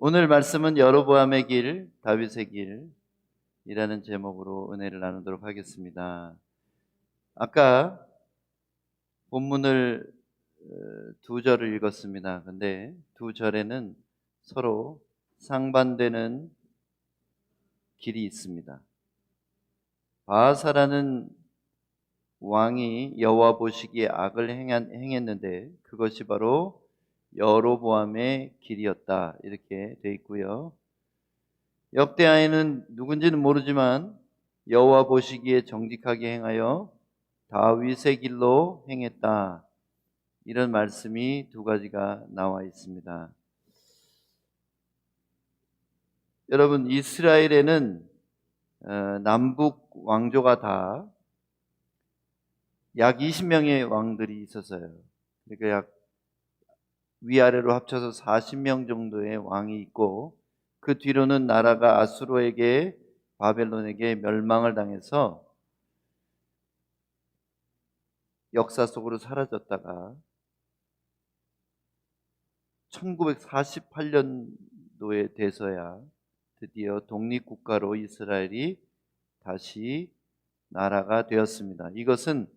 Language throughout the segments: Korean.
오늘 말씀은 여로보암의 길, 다윗의 길이라는 제목으로 은혜를 나누도록 하겠습니다. 아까 본문을 두 절을 읽었습니다. 근데 두 절에는 서로 상반되는 길이 있습니다. 바하사라는 왕이 여호와 보시기에 악을 행했는데 그것이 바로 여로보암의 길이었다, 이렇게 돼 있고요. 역대하에는 누군지는 모르지만 여호와 보시기에 정직하게 행하여 다윗의 길로 행했다, 이런 말씀이 두 가지가 나와 있습니다. 여러분, 이스라엘에는 남북 왕조가 다 약 20명의 왕들이 있었어요. 그러니까 약 위아래로 합쳐서 40명 정도의 왕이 있고, 그 뒤로는 나라가 아수르에게, 바벨론에게 멸망을 당해서 역사 속으로 사라졌다가 1948년도에 돼서야 드디어 독립국가로 이스라엘이 다시 나라가 되었습니다. 이것은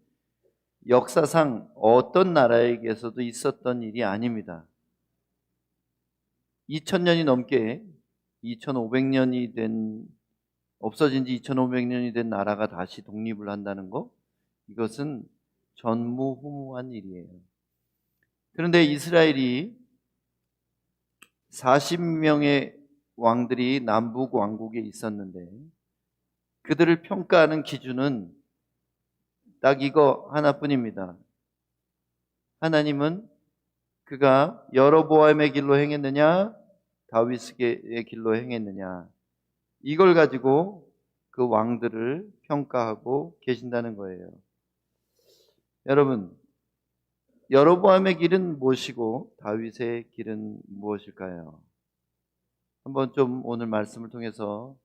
역사상 어떤 나라에게서도 있었던 일이 아닙니다. 2000년이 넘게 2500년이 된, 없어진 지 2500년이 된 나라가 다시 독립을 한다는 거, 이것은 전무후무한 일이에요. 그런데 이스라엘이 40명의 왕들이 남북 왕국에 있었는데 그들을 평가하는 기준은 딱 이거 하나뿐입니다. 하나님은 그가 여로보암의 길로 행했느냐, 다윗의 길로 행했느냐, 이걸 가지고 그 왕들을 평가하고 계신다는 거예요. 여러분, 여로보암의 길은 무엇이고 다윗의 길은 무엇일까요? 한번 좀 오늘 말씀을 통해서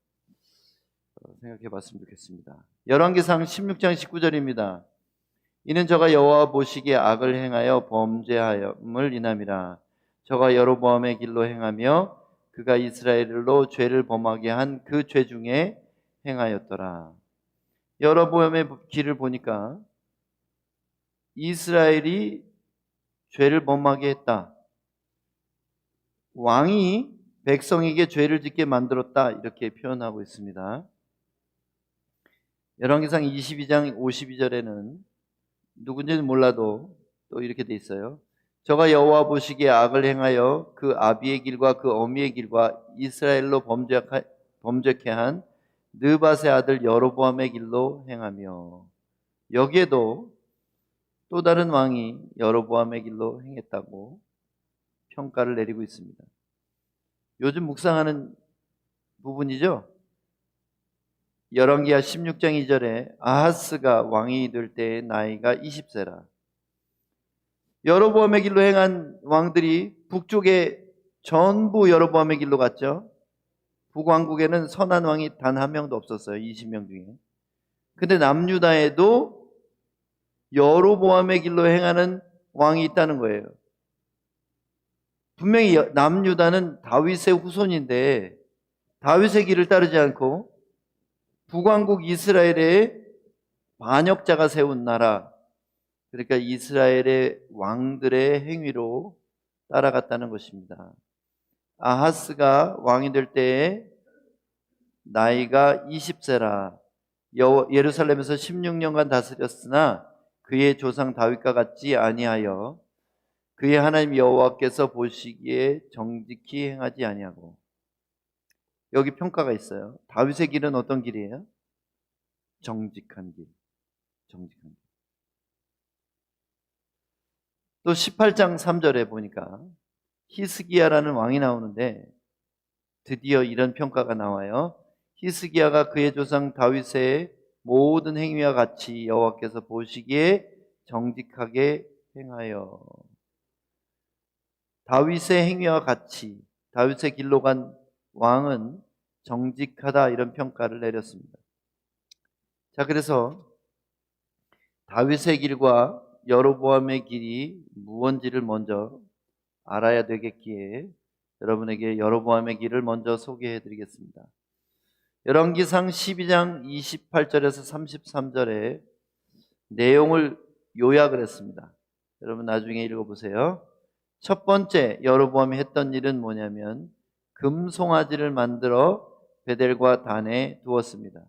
생각해 봤으면 좋겠습니다. 열왕기상 16장 19절입니다. 이는 저가 여호와 보시기에 악을 행하여 범죄하였음을 인함이라. 저가 여로보암의 길로 행하며 그가 이스라엘로 죄를 범하게 한 그 죄 중에 행하였더라. 여로보암의 길을 보니까 이스라엘이 죄를 범하게 했다, 왕이 백성에게 죄를 짓게 만들었다, 이렇게 표현하고 있습니다. 열왕기상 22장 52절에는 누군지는 몰라도 또 이렇게 돼 있어요. 저가 여호와 보시기에 악을 행하여 그 아비의 길과 그 어미의 길과 이스라엘로 범죄케 한 느밧의 아들 여로보암의 길로 행하며, 여기에도 또 다른 왕이 여로보암의 길로 행했다고 평가를 내리고 있습니다. 요즘 묵상하는 부분이죠. 열왕기하 16장 2절에 아하스가 왕이 될 때의 나이가 20세라. 여로보암의 길로 행한 왕들이 북쪽에 전부 여로보암의 길로 갔죠. 북왕국에는 선한 왕이 단 한 명도 없었어요, 20명 중에. 근데 남유다에도 여로보암의 길로 행하는 왕이 있다는 거예요. 분명히 남유다는 다윗의 후손인데 다윗의 길을 따르지 않고 북왕국 이스라엘의 반역자가 세운 나라, 그러니까 이스라엘의 왕들의 행위로 따라갔다는 것입니다. 아하스가 왕이 될 때에 나이가 20세라. 예루살렘에서 16년간 다스렸으나 그의 조상 다윗과 같지 아니하여 그의 하나님 여호와께서 보시기에 정직히 행하지 아니하고. 여기 평가가 있어요. 다윗의 길은 어떤 길이에요? 정직한 길. 정직한 길. 또 18장 3절에 보니까 히스기야라는 왕이 나오는데 드디어 이런 평가가 나와요. 히스기야가 그의 조상 다윗의 모든 행위와 같이 여호와께서 보시기에 정직하게 행하여. 다윗의 행위와 같이 다윗의 길로 간 왕은 정직하다, 이런 평가를 내렸습니다. 자, 그래서 다윗의 길과 여로보암의 길이 무엇인지를 먼저 알아야 되겠기에 여러분에게 여로보암의 길을 먼저 소개해 드리겠습니다. 열왕기상 12장 28절에서 33절에 내용을 요약을 했습니다. 여러분 나중에 읽어보세요. 첫 번째 여로보암이 했던 일은 뭐냐면 금송아지를 만들어 베델과 단에 두었습니다.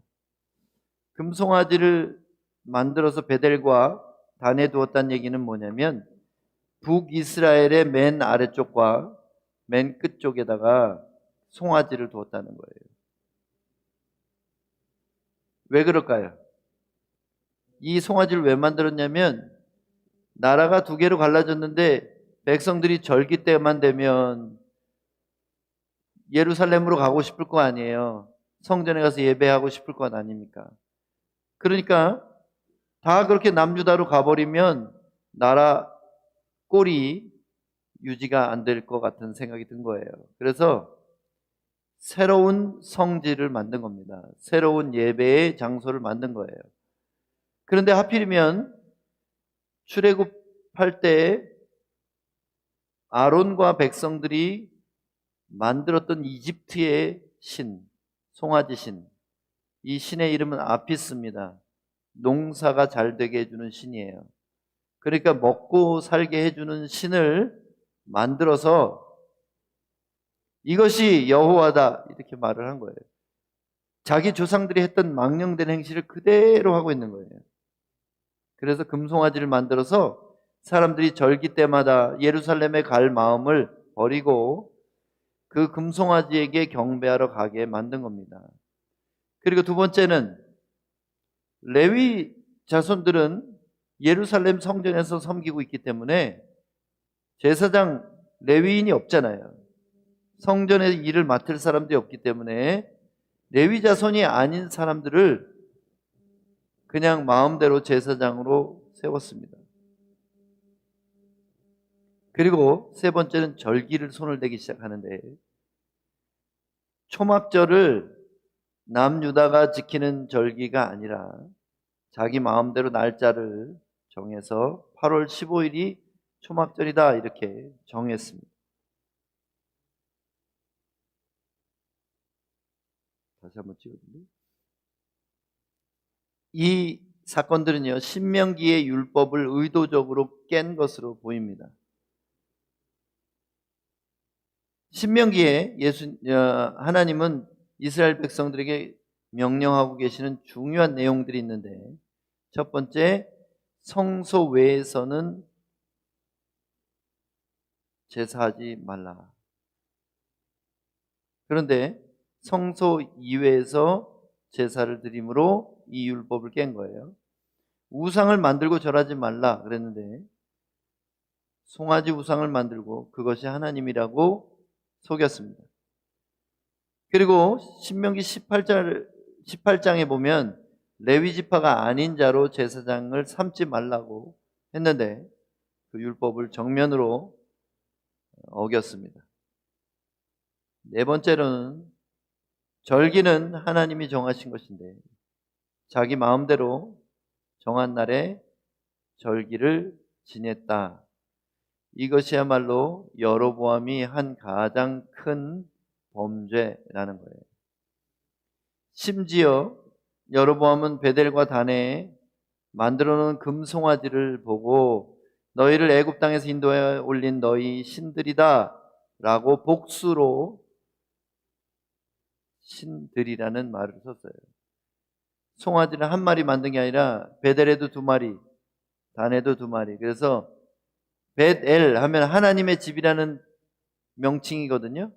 금송아지를 만들어서 베델과 단에 두었다는 얘기는 뭐냐면 북이스라엘의 맨 아래쪽과 맨 끝쪽에다가 송아지를 두었다는 거예요. 왜 그럴까요? 이 송아지를 왜 만들었냐면 나라가 두 개로 갈라졌는데 백성들이 절기 때만 되면 예루살렘으로 가고 싶을 거 아니에요. 성전에 가서 예배하고 싶을 것 아닙니까? 그러니까 다 그렇게 남유다로 가버리면 나라 꼴이 유지가 안 될 것 같은 생각이 든 거예요. 그래서 새로운 성지를 만든 겁니다. 새로운 예배의 장소를 만든 거예요. 그런데 하필이면 출애굽할 때 아론과 백성들이 만들었던 이집트의 신, 송아지 신, 이 신의 이름은 아피스입니다. 농사가 잘 되게 해주는 신이에요. 그러니까 먹고 살게 해주는 신을 만들어서 이것이 여호와다 이렇게 말을 한 거예요. 자기 조상들이 했던 망령된 행실을 그대로 하고 있는 거예요. 그래서 금송아지를 만들어서 사람들이 절기 때마다 예루살렘에 갈 마음을 버리고 그 금송아지에게 경배하러 가게 만든 겁니다. 그리고 두 번째는 레위 자손들은 예루살렘 성전에서 섬기고 있기 때문에 제사장 레위인이 없잖아요. 성전의 일을 맡을 사람들이 없기 때문에 레위 자손이 아닌 사람들을 그냥 마음대로 제사장으로 세웠습니다. 그리고 세 번째는 절기를 손을 대기 시작하는데 초막절을 남유다가 지키는 절기가 아니라 자기 마음대로 날짜를 정해서 8월 15일이 초막절이다 이렇게 정했습니다. 다시 한번 찍어주세요. 이 사건들은요 신명기의 율법을 의도적으로 깬 것으로 보입니다. 신명기에 하나님은 이스라엘 백성들에게 명령하고 계시는 중요한 내용들이 있는데 첫 번째 성소 외에서는 제사하지 말라. 그런데 성소 이외에서 제사를 드림으로 이 율법을 깬 거예요. 우상을 만들고 절하지 말라 그랬는데 송아지 우상을 만들고 그것이 하나님이라고 속였습니다. 그리고 신명기 18장에 보면 레위 지파가 아닌 자로 제사장을 삼지 말라고 했는데 그 율법을 정면으로 어겼습니다. 네 번째로는 절기는 하나님이 정하신 것인데 자기 마음대로 정한 날에 절기를 지냈다. 이것이야말로 여로보암이 한 가장 큰 범죄라는 거예요. 심지어 여로보암은 베델과 단에 만들어 놓은 금송아지를 보고 너희를 애굽 땅에서 인도해 올린 너희 신들이다 라고 복수로 신들이라는 말을 썼어요. 송아지는 한 마리 만든 게 아니라 베델에도 두 마리, 단에도 두 마리. 그래서 벳엘 하면 하나님의 집이라는 명칭이거든요.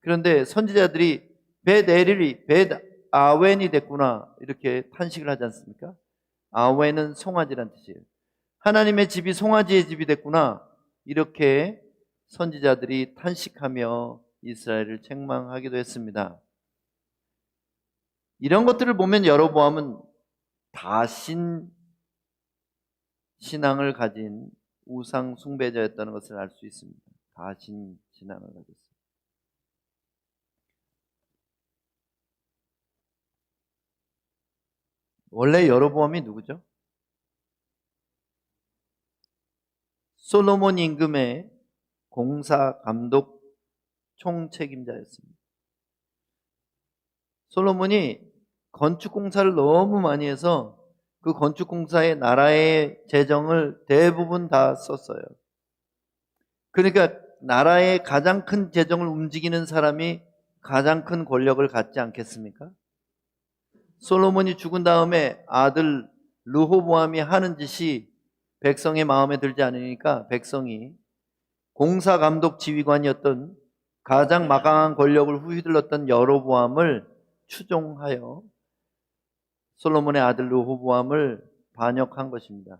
그런데 선지자들이 벳엘이 벳아웬이 됐구나 이렇게 탄식을 하지 않습니까? 아웬은 송아지란 뜻이에요. 하나님의 집이 송아지의 집이 됐구나 이렇게 선지자들이 탄식하며 이스라엘을 책망하기도 했습니다. 이런 것들을 보면 여로보암은 다신 신앙을 가진 우상 숭배자였다는 것을 알 수 있습니다. 다신 신앙을 가졌습니다. 원래 여로보암이 누구죠? 솔로몬 임금의 공사 감독 총책임자였습니다. 솔로몬이 건축공사를 너무 많이 해서 그 건축공사에 나라의 재정을 대부분 다 썼어요. 그러니까 나라의 가장 큰 재정을 움직이는 사람이 가장 큰 권력을 갖지 않겠습니까? 솔로몬이 죽은 다음에 아들 르호보암이 하는 짓이 백성의 마음에 들지 않으니까 백성이 공사감독 지휘관이었던 가장 막강한 권력을 휘둘렀던 여로보암을 추종하여 솔로몬의 아들 르호보암을 반역한 것입니다.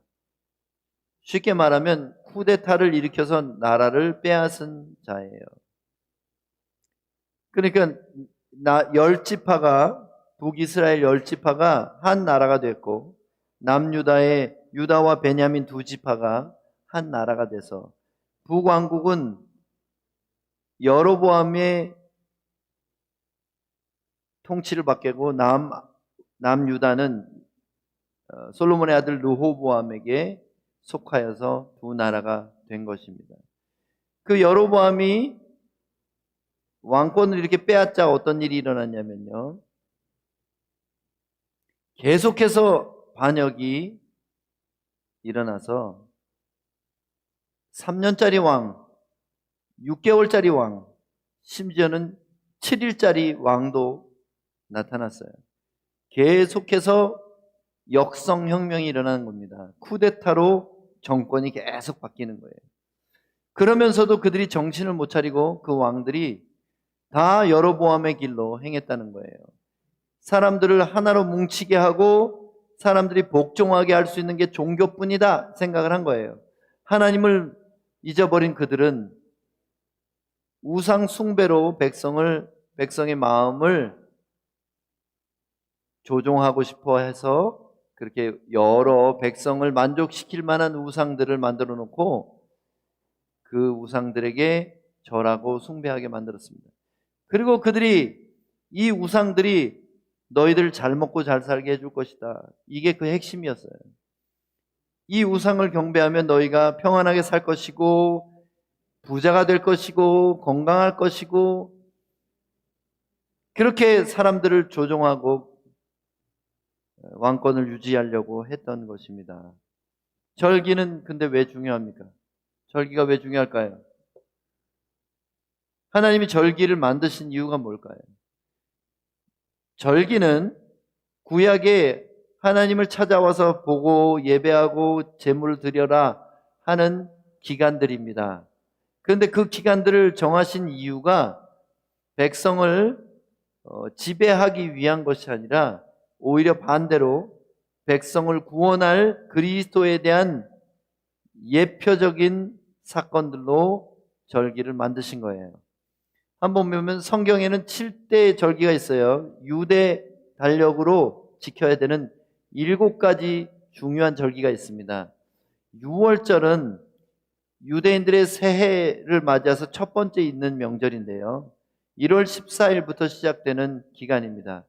쉽게 말하면 쿠데타를 일으켜서 나라를 빼앗은 자예요. 그러니까 북이스라엘 10지파가 한 나라가 됐고 남유다의 유다와 베냐민 2지파가 한 나라가 돼서 북왕국은 여로보암의 통치를 받게 고 남유다는 솔로몬의 아들 르호보암에게 속하여서 두 나라가 된 것입니다. 그 여로보암이 왕권을 이렇게 빼앗자 어떤 일이 일어났냐면요, 계속해서 반역이 일어나서 3년짜리 왕, 6개월짜리 왕, 심지어는 7일짜리 왕도 나타났어요. 계속해서 역성혁명이 일어나는 겁니다. 쿠데타로 정권이 계속 바뀌는 거예요. 그러면서도 그들이 정신을 못 차리고 그 왕들이 다 여로보암의 길로 행했다는 거예요. 사람들을 하나로 뭉치게 하고 사람들이 복종하게 할 수 있는 게 종교뿐이다 생각을 한 거예요. 하나님을 잊어버린 그들은 우상 숭배로 백성의 마음을 조종하고 싶어 해서 그렇게 여러 백성을 만족시킬 만한 우상들을 만들어 놓고 그 우상들에게 절하고 숭배하게 만들었습니다. 그리고 이 우상들이 너희들 잘 먹고 잘 살게 해줄 것이다. 이게 그 핵심이었어요. 이 우상을 경배하면 너희가 평안하게 살 것이고 부자가 될 것이고 건강할 것이고, 그렇게 사람들을 조종하고 왕권을 유지하려고 했던 것입니다. 절기는 근데 왜 중요합니까? 절기가 왜 중요할까요? 하나님이 절기를 만드신 이유가 뭘까요? 절기는 구약에 하나님을 찾아와서 보고 예배하고 제물을 드려라 하는 기간들입니다. 그런데 그 기간들을 정하신 이유가 백성을 지배하기 위한 것이 아니라 오히려 반대로 백성을 구원할 그리스도에 대한 예표적인 사건들로 절기를 만드신 거예요. 한번 보면 성경에는 7대의 절기가 있어요. 유대 달력으로 지켜야 되는 7가지 중요한 절기가 있습니다. 6월절은 유대인들의 새해를 맞아서 첫 번째 있는 명절인데요. 1월 14일부터 시작되는 기간입니다.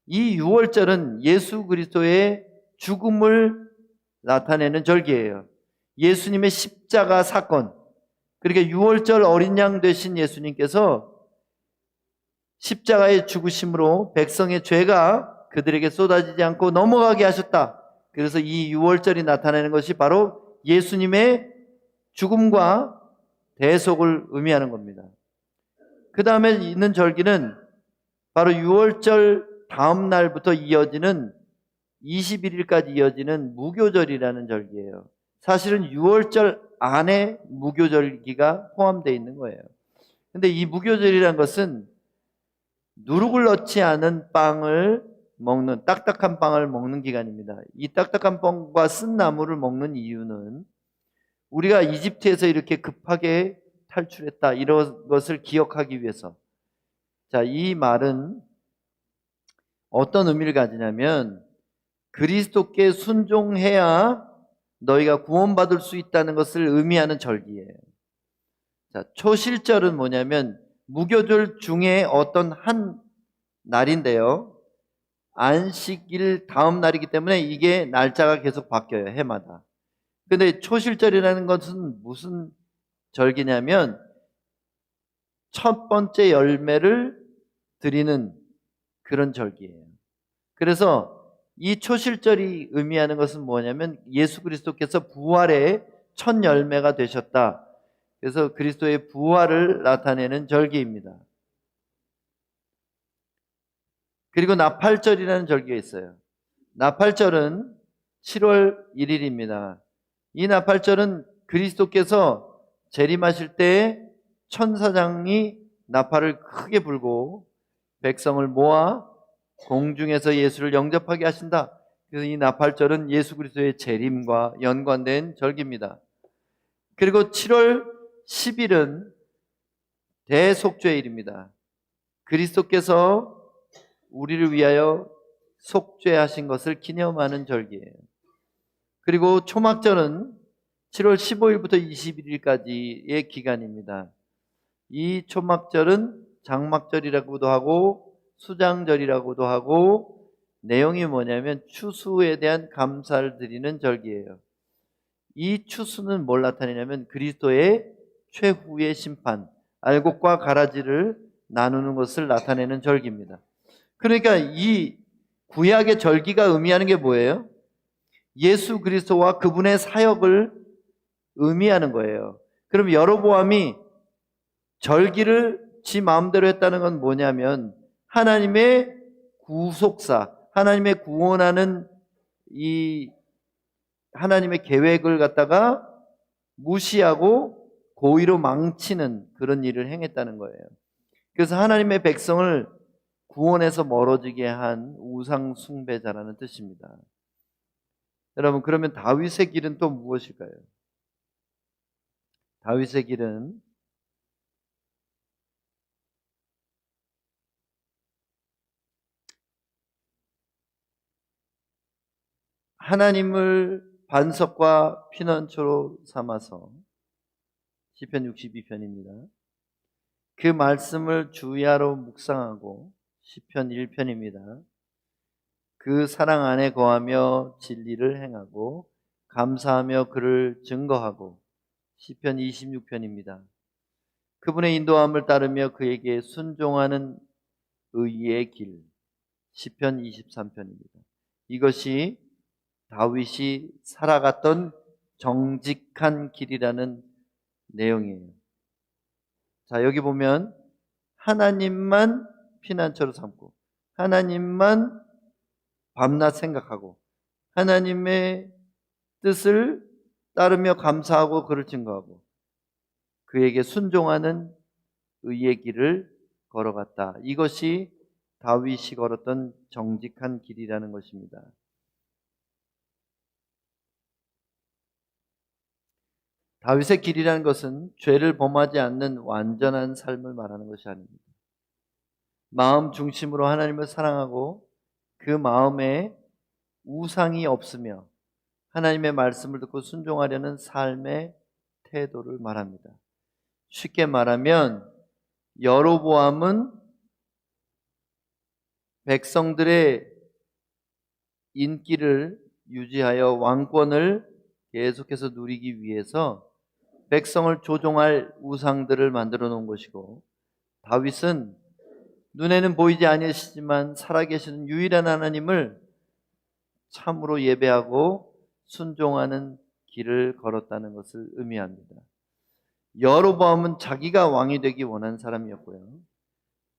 이 6월절은 예수 그리스도의 죽음을 나타내는 절기예요. 예수님의 십자가 사건, 그러니까 6월절 어린 양 되신 예수님께서 십자가의 죽으심으로 백성의 죄가 그들에게 쏟아지지 않고 넘어가게 하셨다. 그래서 이 6월절이 나타내는 것이 바로 예수님의 죽음과 대속을 의미하는 겁니다. 그 다음에 있는 절기는 바로 6월절 다음 날부터 이어지는 21일까지 이어지는 무교절이라는 절기예요. 사실은 6월절 안에 무교절기가 포함되어 있는 거예요. 근데 이 무교절이라는 것은 누룩을 넣지 않은 빵을 먹는, 딱딱한 빵을 먹는 기간입니다. 이 딱딱한 빵과 쓴 나물을 먹는 이유는 우리가 이집트에서 이렇게 급하게 탈출했다, 이런 것을 기억하기 위해서. 자, 이 말은 어떤 의미를 가지냐면 그리스도께 순종해야 너희가 구원받을 수 있다는 것을 의미하는 절기예요. 자, 초실절은 뭐냐면 무교절 중에 어떤 한 날인데요, 안식일 다음 날이기 때문에 이게 날짜가 계속 바뀌어요, 해마다. 근데 초실절이라는 것은 무슨 절기냐면 첫 번째 열매를 드리는 그런 절기예요. 그래서 이 초실절이 의미하는 것은 뭐냐면 예수 그리스도께서 부활의 첫 열매가 되셨다. 그래서 그리스도의 부활을 나타내는 절기입니다. 그리고 나팔절이라는 절기가 있어요. 나팔절은 7월 1일입니다. 이 나팔절은 그리스도께서 재림하실 때에 천사장이 나팔을 크게 불고 백성을 모아 공중에서 예수를 영접하게 하신다. 그래서 이 나팔절은 예수 그리스도의 재림과 연관된 절기입니다. 그리고 7월 10일은 대속죄일입니다. 그리스도께서 우리를 위하여 속죄하신 것을 기념하는 절기예요. 그리고 초막절은 7월 15일부터 21일까지의 기간입니다. 이 초막절은 장막절이라고도 하고 수장절이라고도 하고 내용이 뭐냐면 추수에 대한 감사를 드리는 절기예요. 이 추수는 뭘 나타내냐면 그리스도의 최후의 심판, 알곡과 가라지를 나누는 것을 나타내는 절기입니다. 그러니까 이 구약의 절기가 의미하는 게 뭐예요? 예수 그리스도와 그분의 사역을 의미하는 거예요. 그럼 여로보암이 절기를 지 마음대로 했다는 건 뭐냐면 하나님의 구속사, 하나님의 구원하는 이 하나님의 계획을 갖다가 무시하고 고의로 망치는 그런 일을 행했다는 거예요. 그래서 하나님의 백성을 구원에서 멀어지게 한 우상 숭배자라는 뜻입니다. 여러분, 그러면 다윗의 길은 또 무엇일까요? 다윗의 길은 하나님을 반석과 피난처로 삼아서 시편 62편입니다. 그 말씀을 주야로 묵상하고 시편 1편입니다. 그 사랑 안에 거하며 진리를 행하고 감사하며 그를 증거하고 시편 26편입니다. 그분의 인도함을 따르며 그에게 순종하는 의의 길 시편 23편입니다. 이것이 다윗이 살아갔던 정직한 길이라는 내용이에요. 자, 여기 보면 하나님만 피난처로 삼고 하나님만 밤낮 생각하고 하나님의 뜻을 따르며 감사하고 그를 증거하고 그에게 순종하는 의의 길을 걸어갔다. 이것이 다윗이 걸었던 정직한 길이라는 것입니다. 다윗의 길이라는 것은 죄를 범하지 않는 완전한 삶을 말하는 것이 아닙니다. 마음 중심으로 하나님을 사랑하고 그 마음에 우상이 없으며 하나님의 말씀을 듣고 순종하려는 삶의 태도를 말합니다. 쉽게 말하면 여로보암은 백성들의 인기를 유지하여 왕권을 계속해서 누리기 위해서 백성을 조종할 우상들을 만들어 놓은 것이고, 다윗은 눈에는 보이지 아니하시지만 살아계시는 유일한 하나님을 참으로 예배하고 순종하는 길을 걸었다는 것을 의미합니다. 여로보암은 자기가 왕이 되기 원하는 사람이었고요,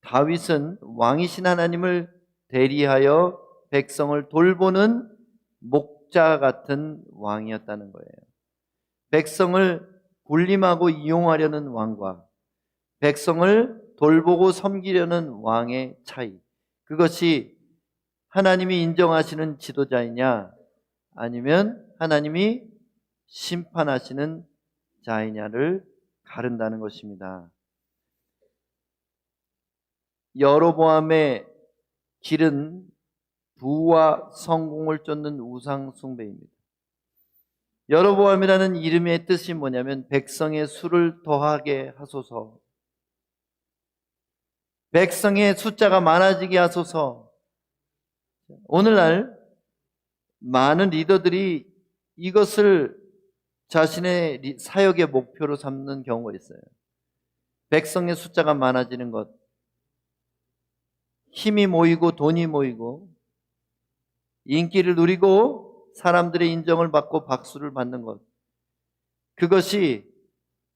다윗은 왕이신 하나님을 대리하여 백성을 돌보는 목자 같은 왕이었다는 거예요. 백성을 군림하고 이용하려는 왕과 백성을 돌보고 섬기려는 왕의 차이, 그것이 하나님이 인정하시는 지도자이냐 아니면 하나님이 심판하시는 자이냐를 가른다는 것입니다. 여로보암의 길은 부와 성공을 쫓는 우상 숭배입니다. 여로보암이라는 이름의 뜻이 뭐냐면 백성의 수를 더하게 하소서, 백성의 숫자가 많아지게 하소서. 오늘날 많은 리더들이 이것을 자신의 사역의 목표로 삼는 경우가 있어요. 백성의 숫자가 많아지는 것, 힘이 모이고 돈이 모이고 인기를 누리고 사람들의 인정을 받고 박수를 받는 것, 그것이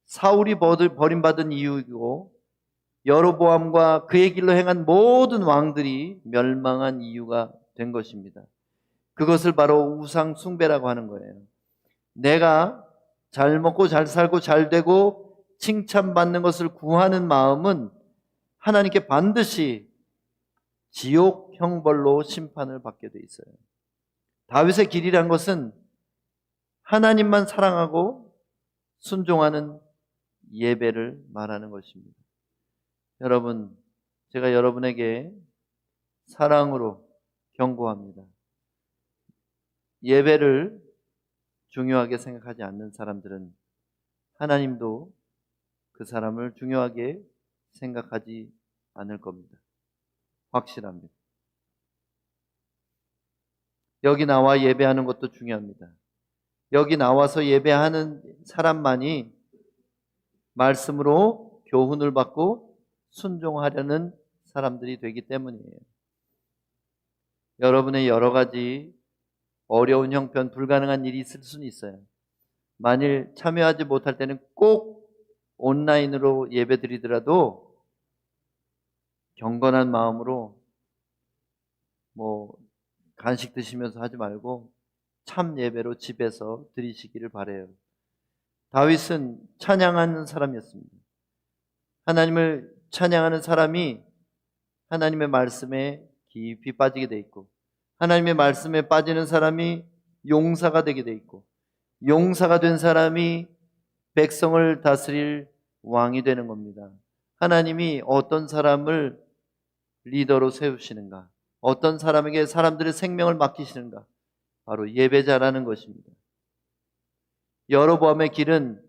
사울이 버림받은 이유이고 여로보암과 그의 길로 행한 모든 왕들이 멸망한 이유가 된 것입니다. 그것을 바로 우상 숭배라고 하는 거예요. 내가 잘 먹고 잘 살고 잘 되고 칭찬받는 것을 구하는 마음은 하나님께 반드시 지옥 형벌로 심판을 받게 돼 있어요. 다윗의 길이란 것은 하나님만 사랑하고 순종하는 예배를 말하는 것입니다. 여러분, 제가 여러분에게 사랑으로 경고합니다. 예배를 중요하게 생각하지 않는 사람들은 하나님도 그 사람을 중요하게 생각하지 않을 겁니다. 확실합니다. 여기 나와 예배하는 것도 중요합니다. 여기 나와서 예배하는 사람만이 말씀으로 교훈을 받고 순종하려는 사람들이 되기 때문이에요. 여러분의 여러 가지 어려운 형편, 불가능한 일이 있을 수는 있어요. 만일 참여하지 못할 때는 꼭 온라인으로 예배 드리더라도 경건한 마음으로 간식 드시면서 하지 말고 참 예배로 집에서 드리시기를 바라요. 다윗은 찬양하는 사람이었습니다. 하나님을 찬양하는 사람이 하나님의 말씀에 깊이 빠지게 돼 있고, 하나님의 말씀에 빠지는 사람이 용사가 되게 돼 있고, 용사가 된 사람이 백성을 다스릴 왕이 되는 겁니다. 하나님이 어떤 사람을 리더로 세우시는가, 어떤 사람에게 사람들의 생명을 맡기시는가, 바로 예배자라는 것입니다. 여로보암의 길은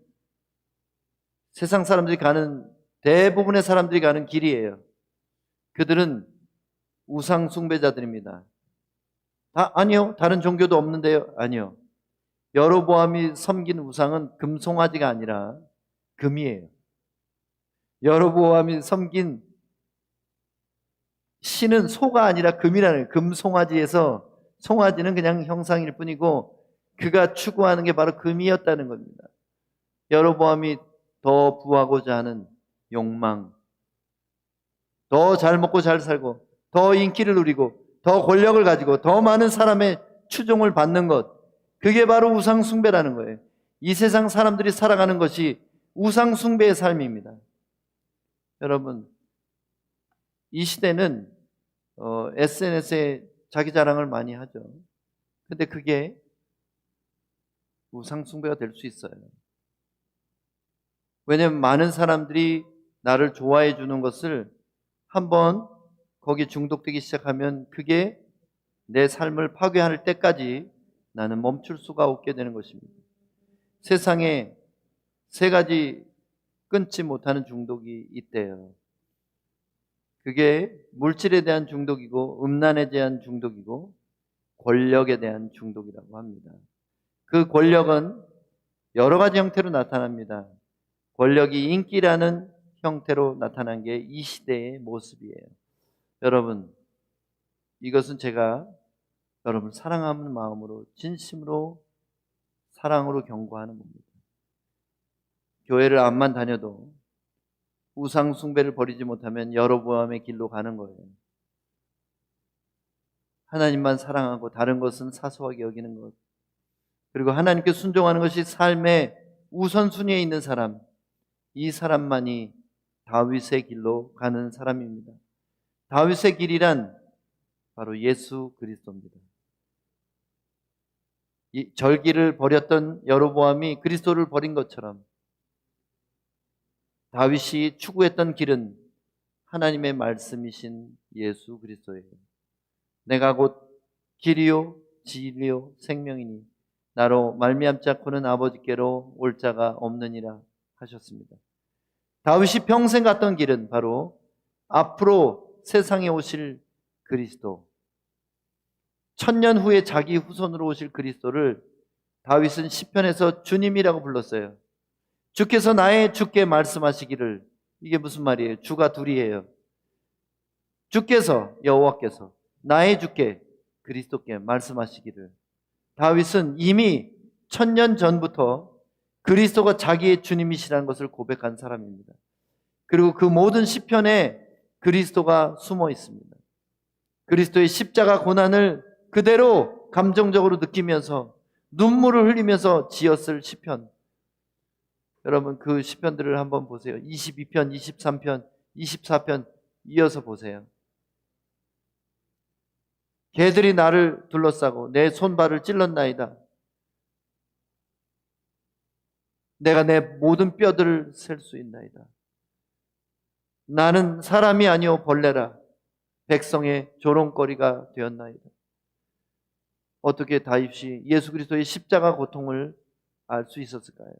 세상 사람들이 가는, 대부분의 사람들이 가는 길이에요. 그들은 우상 숭배자들입니다. 아니요, 다른 종교도 없는데요. 아니요, 여로보암이 섬긴 우상은 금송아지가 아니라 금이에요. 여로보암이 섬긴 신은 소가 아니라 금이라는, 금송아지에서 송아지는 그냥 형상일 뿐이고 그가 추구하는 게 바로 금이었다는 겁니다. 여로보암이 더 부하고자 하는 욕망, 더 잘 먹고 잘 살고 더 인기를 누리고 더 권력을 가지고 더 많은 사람의 추종을 받는 것, 그게 바로 우상 숭배라는 거예요. 이 세상 사람들이 살아가는 것이 우상 숭배의 삶입니다. 여러분, 이 시대는 SNS에 자기 자랑을 많이 하죠. 근데 그게 우상 숭배가 될 수 있어요. 왜냐하면 많은 사람들이 나를 좋아해 주는 것을 한번 거기 중독되기 시작하면 그게 내 삶을 파괴할 때까지 나는 멈출 수가 없게 되는 것입니다. 세상에 세 가지 끊지 못하는 중독이 있대요. 그게 물질에 대한 중독이고 음란에 대한 중독이고 권력에 대한 중독이라고 합니다. 그 권력은 여러 가지 형태로 나타납니다. 권력이 인기라는 형태로 나타난 게 이 시대의 모습이에요. 여러분, 이것은 제가 여러분 사랑하는 마음으로, 진심으로 사랑으로 경고하는 겁니다. 교회를 암만 다녀도 우상 숭배를 버리지 못하면 여로보암의 길로 가는 거예요. 하나님만 사랑하고 다른 것은 사소하게 여기는 것, 그리고 하나님께 순종하는 것이 삶의 우선순위에 있는 사람, 이 사람만이 다윗의 길로 가는 사람입니다. 다윗의 길이란 바로 예수 그리스도입니다. 이 절기를 버렸던 여로보암이 그리스도를 버린 것처럼 다윗이 추구했던 길은 하나님의 말씀이신 예수 그리스도예요. 내가 곧 길이요 진리요 생명이니 나로 말미암지 않고는 아버지께로 올 자가 없느니라 하셨습니다. 다윗이 평생 갔던 길은 바로 앞으로 세상에 오실 그리스도, 1000년 후에 자기 후손으로 오실 그리스도를 다윗은 시편에서 주님이라고 불렀어요. 주께서 나의 주께 말씀하시기를 이게 무슨 말이에요? 주가 둘이에요. 주께서, 여호와께서 나의 주께 그리스도께 말씀하시기를, 다윗은 이미 1000년 전부터 그리스도가 자기의 주님이시라는 것을 고백한 사람입니다. 그리고 그 모든 시편에 그리스도가 숨어 있습니다. 그리스도의 십자가 고난을 그대로 감정적으로 느끼면서 눈물을 흘리면서 지었을 시편. 여러분 그 시편들을 한번 보세요. 22편, 23편, 24편 이어서 보세요. 개들이 나를 둘러싸고 내 손발을 찔렀나이다. 내가 내 모든 뼈들을 셀 수 있나이다. 나는 사람이 아니오 벌레라. 백성의 조롱거리가 되었나이다. 어떻게 다윗이 예수 그리스도의 십자가 고통을 알 수 있었을까요?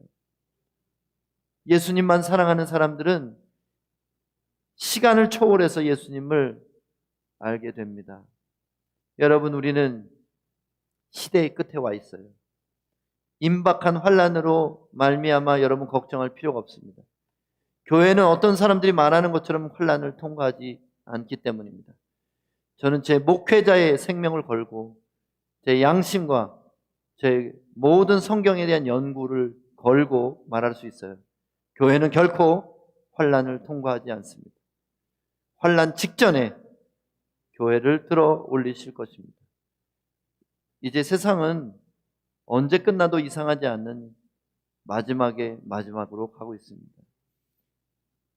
예수님만 사랑하는 사람들은 시간을 초월해서 예수님을 알게 됩니다. 여러분, 우리는 시대의 끝에 와 있어요. 임박한 환난으로 말미암아 여러분 걱정할 필요가 없습니다. 교회는 어떤 사람들이 말하는 것처럼 환난을 통과하지 않기 때문입니다. 저는 제 목회자의 생명을 걸고 제 양심과 제 모든 성경에 대한 연구를 걸고 말할 수 있어요. 교회는 결코 환난을 통과하지 않습니다. 환난 직전에 교회를 들어 올리실 것입니다. 이제 세상은 언제 끝나도 이상하지 않는 마지막의 마지막으로 가고 있습니다.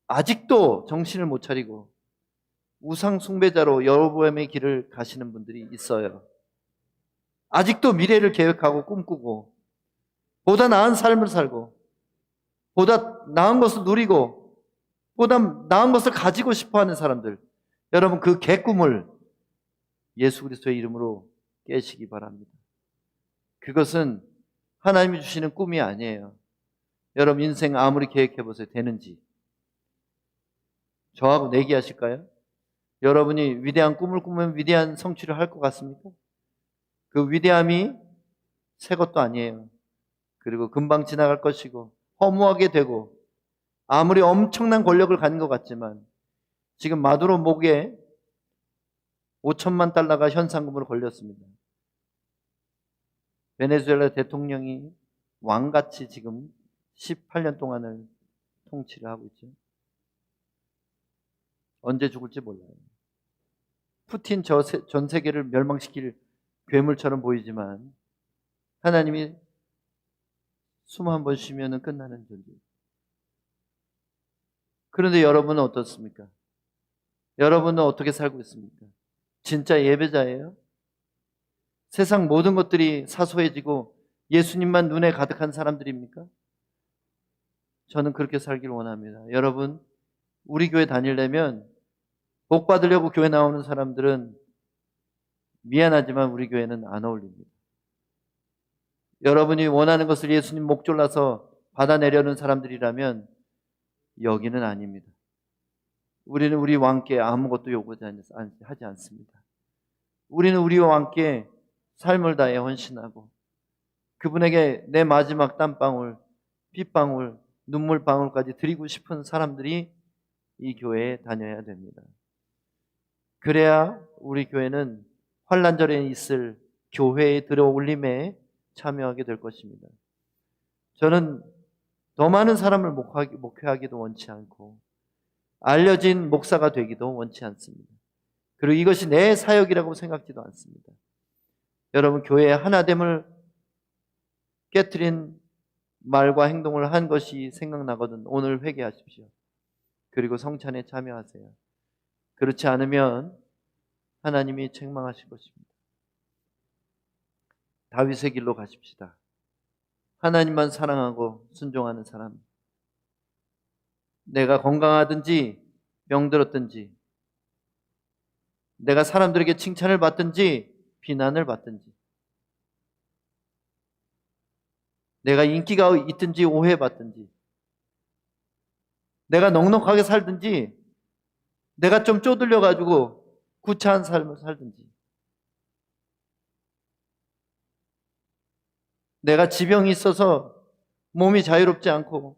아직도 정신을 못 차리고 우상 숭배자로 여로보암의 길을 가시는 분들이 있어요. 아직도 미래를 계획하고 꿈꾸고 보다 나은 삶을 살고 보다 나은 것을 누리고 보다 나은 것을 가지고 싶어하는 사람들, 여러분 그 개꿈을 예수 그리스도의 이름으로 깨시기 바랍니다. 그것은 하나님이 주시는 꿈이 아니에요. 여러분 인생 아무리 계획해보세요. 되는지. 저하고 내기하실까요? 여러분이 위대한 꿈을 꾸면 위대한 성취를 할 것 같습니까? 그 위대함이 새 것도 아니에요. 그리고 금방 지나갈 것이고 허무하게 되고 아무리 엄청난 권력을 가진 것 같지만 지금 마두로 목에 5천만 달러가 현상금으로 걸렸습니다. 베네수엘라 대통령이 왕같이 지금 18년 동안을 통치를 하고 있죠. 언제 죽을지 몰라요. 푸틴 전 세계를 멸망시킬 괴물처럼 보이지만 하나님이 숨 한 번 쉬면 끝나는 존재예요. 그런데 여러분은 어떻습니까? 여러분은 어떻게 살고 있습니까? 진짜 예배자예요? 세상 모든 것들이 사소해지고 예수님만 눈에 가득한 사람들입니까? 저는 그렇게 살길 원합니다. 여러분, 우리 교회 다니려면 복 받으려고 교회 나오는 사람들은 미안하지만 우리 교회는 안 어울립니다. 여러분이 원하는 것을 예수님 목 졸라서 받아내려는 사람들이라면 여기는 아닙니다. 우리는 우리 왕께 아무것도 요구하지 않습니다. 우리는 우리와 왕께 삶을 다해 헌신하고 그분에게 내 마지막 땀방울, 핏방울, 눈물방울까지 드리고 싶은 사람들이 이 교회에 다녀야 됩니다. 그래야 우리 교회는 환난절에 있을 교회의 들어올림에 참여하게 될 것입니다. 저는 더 많은 사람을 목회하기도 원치 않고 알려진 목사가 되기도 원치 않습니다. 그리고 이것이 내 사역이라고 생각지도 않습니다. 여러분 교회의 하나됨을 깨트린 말과 행동을 한 것이 생각나거든 오늘 회개하십시오. 그리고 성찬에 참여하세요. 그렇지 않으면 하나님이 책망하실 것입니다. 다윗의 길로 가십시다. 하나님만 사랑하고 순종하는 사람. 내가 건강하든지 병들었든지 내가 사람들에게 칭찬을 받든지 비난을 받든지 내가 인기가 있든지 오해받든지 내가 넉넉하게 살든지 내가 좀 쪼들려가지고 구차한 삶을 살든지 내가 지병이 있어서 몸이 자유롭지 않고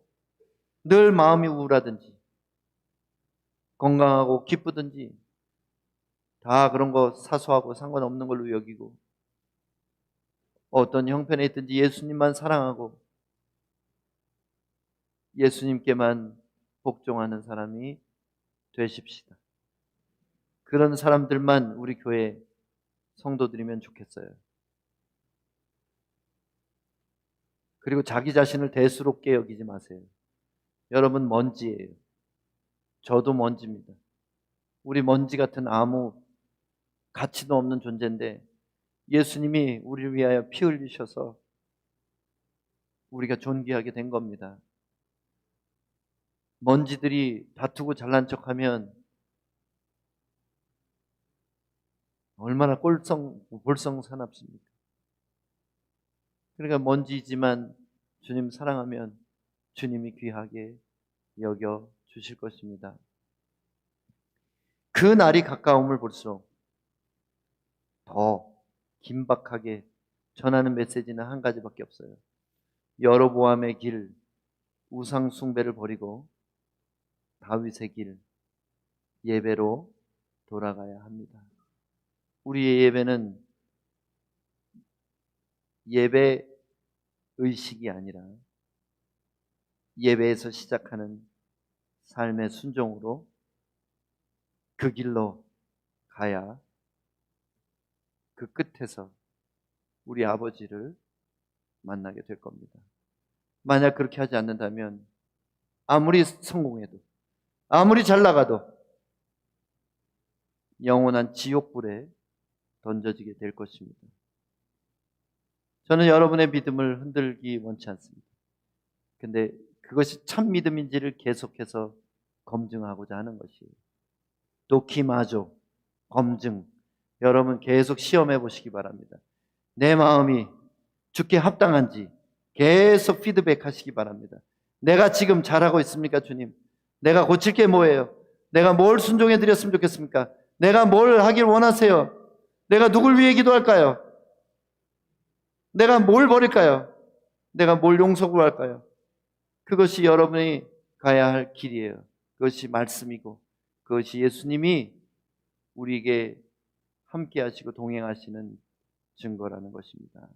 늘 마음이 우울하든지 건강하고 기쁘든지 다 그런 거 사소하고 상관없는 걸로 여기고, 어떤 형편에 있든지 예수님만 사랑하고 예수님께만 복종하는 사람이 되십시다. 그런 사람들만 우리 교회 성도들이면 좋겠어요. 그리고 자기 자신을 대수롭게 여기지 마세요. 여러분 먼지예요. 저도 먼지입니다. 우리 먼지 같은 아무 가치도 없는 존재인데 예수님이 우리를 위하여 피 흘리셔서 우리가 존귀하게 된 겁니다. 먼지들이 다투고 잘난 척하면 얼마나 볼성사납습니까? 그러니까 먼지이지만 주님 사랑하면 주님이 귀하게 여겨 주실 것입니다. 그 날이 가까움을 볼수록 더 긴박하게 전하는 메시지는 한 가지밖에 없어요. 여로보암의 길, 우상 숭배를 버리고 다윗의 길, 예배로 돌아가야 합니다. 우리의 예배는 예배 의식이 아니라 예배에서 시작하는 삶의 순종으로 그 길로 가야 그 끝에서 우리 아버지를 만나게 될 겁니다. 만약 그렇게 하지 않는다면 아무리 성공해도 아무리 잘 나가도 영원한 지옥불에 던져지게 될 것입니다. 저는 여러분의 믿음을 흔들기 원치 않습니다. 근데 그것이 참 믿음인지를 계속해서 검증하고자 하는 것이에요. 도키마조, 검증. 여러분 계속 시험해 보시기 바랍니다. 내 마음이 주께 합당한지 계속 피드백 하시기 바랍니다. 내가 지금 잘하고 있습니까, 주님? 내가 고칠 게 뭐예요? 내가 뭘 순종해 드렸으면 좋겠습니까? 내가 뭘 하길 원하세요? 내가 누굴 위해 기도할까요? 내가 뭘 버릴까요? 내가 뭘 용서구할까요? 그것이 여러분이 가야 할 길이에요. 그것이 말씀이고 그것이 예수님이 우리에게 함께 하시고 동행하시는 증거라는 것입니다.